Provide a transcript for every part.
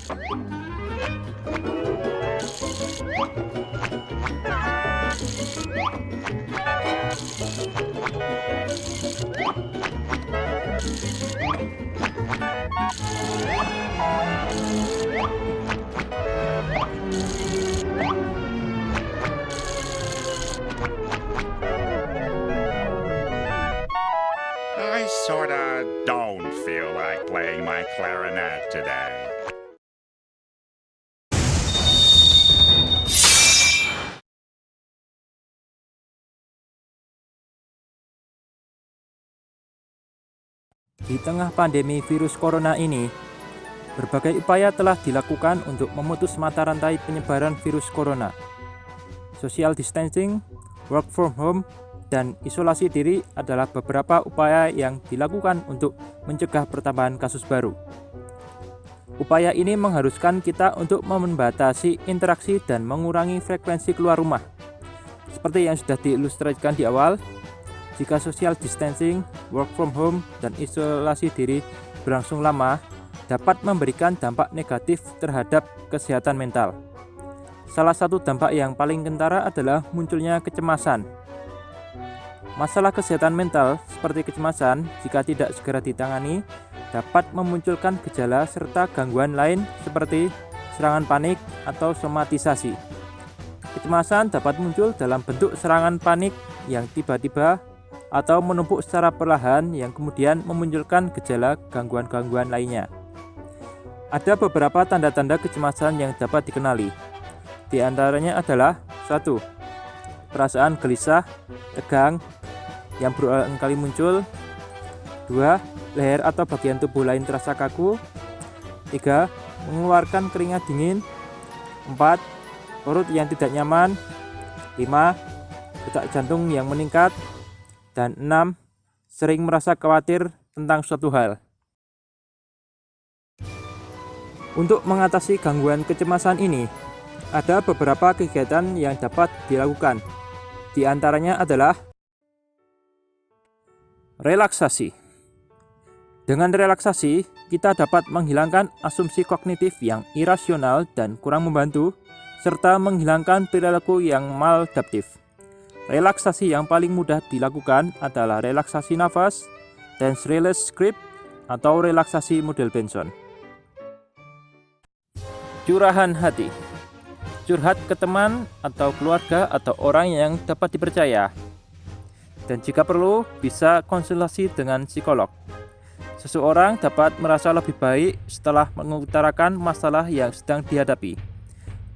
I sorta don't feel like playing my clarinet today. Di tengah pandemi virus corona ini, berbagai upaya telah dilakukan untuk memutus mata rantai penyebaran virus corona. Social distancing, work from home, dan isolasi diri adalah beberapa upaya yang dilakukan untuk mencegah pertambahan kasus baru. Upaya ini mengharuskan kita untuk membatasi interaksi dan mengurangi frekuensi keluar rumah. Seperti yang sudah diilustrasikan di awal, jika social distancing, work from home, dan isolasi diri berlangsung lama, dapat memberikan dampak negatif terhadap kesehatan mental. Salah satu dampak yang paling kentara adalah munculnya kecemasan. Masalah kesehatan mental seperti kecemasan, jika tidak segera ditangani, dapat memunculkan gejala serta gangguan lain seperti serangan panik atau somatisasi. Kecemasan dapat muncul dalam bentuk serangan panik yang tiba-tiba atau menumpuk secara perlahan yang kemudian memunculkan gejala gangguan-gangguan lainnya. Ada beberapa tanda-tanda kecemasan yang dapat dikenali. Di antaranya adalah 1. Perasaan gelisah, tegang, yang berulang kali muncul. 2. Leher atau bagian tubuh lain terasa kaku. 3. Mengeluarkan keringat dingin. 4. Perut yang tidak nyaman. 5. Detak jantung yang meningkat. Dan 6. Sering merasa khawatir tentang suatu hal. Untuk mengatasi gangguan kecemasan ini, ada beberapa kegiatan yang dapat dilakukan. Di antaranya adalah relaksasi. Dengan relaksasi, kita dapat menghilangkan asumsi kognitif yang irasional dan kurang membantu, serta menghilangkan perilaku yang maladaptif. Relaksasi yang paling mudah dilakukan adalah relaksasi nafas, tense release script, atau relaksasi model Benson. Curahan hati. Curhat ke teman atau keluarga atau orang yang dapat dipercaya. Dan jika perlu, bisa konsultasi dengan psikolog. Seseorang dapat merasa lebih baik setelah mengutarakan masalah yang sedang dihadapi.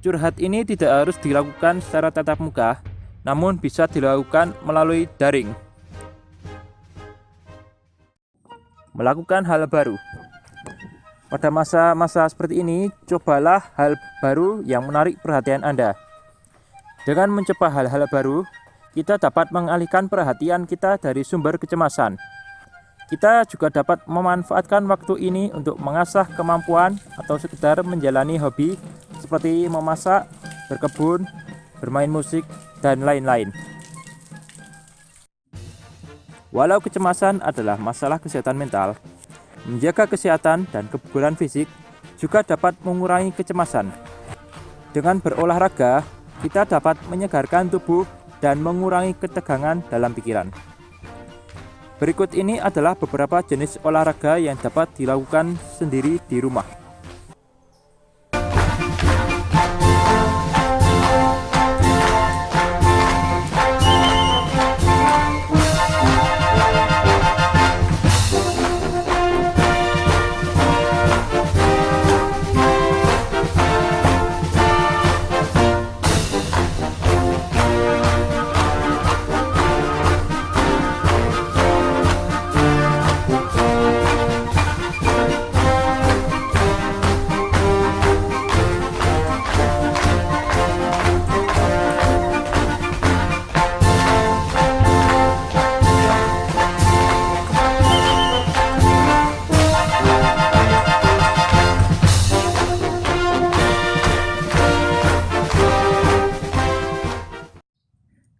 Curhat ini tidak harus dilakukan secara tatap muka, namun bisa dilakukan melalui daring. Melakukan hal baru. Pada masa-masa seperti ini, cobalah hal baru yang menarik perhatian Anda. Dengan mencoba hal-hal baru, kita dapat mengalihkan perhatian kita dari sumber kecemasan. Kita juga dapat memanfaatkan waktu ini untuk mengasah kemampuan atau sekedar menjalani hobi seperti memasak, berkebun, bermain musik, dan lain-lain. Walau kecemasan adalah masalah kesehatan mental, menjaga kesehatan dan kebugaran fisik juga dapat mengurangi kecemasan. Dengan berolahraga, kita dapat menyegarkan tubuh dan mengurangi ketegangan dalam pikiran. Berikut ini adalah beberapa jenis olahraga yang dapat dilakukan sendiri di rumah.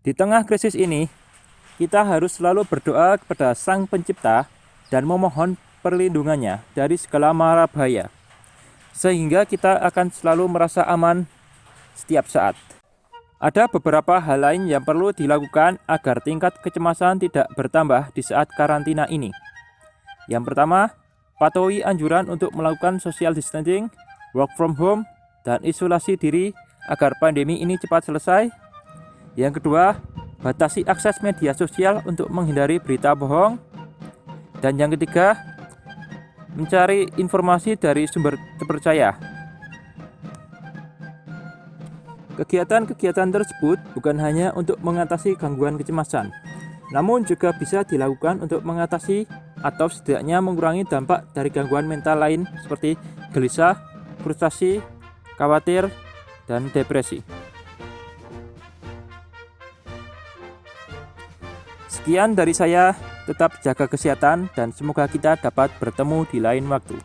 Di tengah krisis ini, kita harus selalu berdoa kepada Sang Pencipta dan memohon perlindungannya dari segala mara bahaya. sehingga kita akan selalu merasa aman setiap saat. Ada beberapa hal lain yang perlu dilakukan agar tingkat kecemasan tidak bertambah di saat karantina ini. Yang pertama, patuhi anjuran untuk melakukan social distancing, work from home, dan isolasi diri agar pandemi ini cepat selesai. Yang kedua, batasi akses media sosial untuk menghindari berita bohong. Dan yang ketiga, mencari informasi dari sumber terpercaya. Kegiatan-kegiatan tersebut bukan hanya untuk mengatasi gangguan kecemasan, namun juga bisa dilakukan untuk mengatasi atau setidaknya mengurangi dampak dari gangguan mental lain seperti gelisah, frustasi, khawatir, dan depresi. Sekian dari saya, tetap jaga kesehatan dan semoga kita dapat bertemu di lain waktu.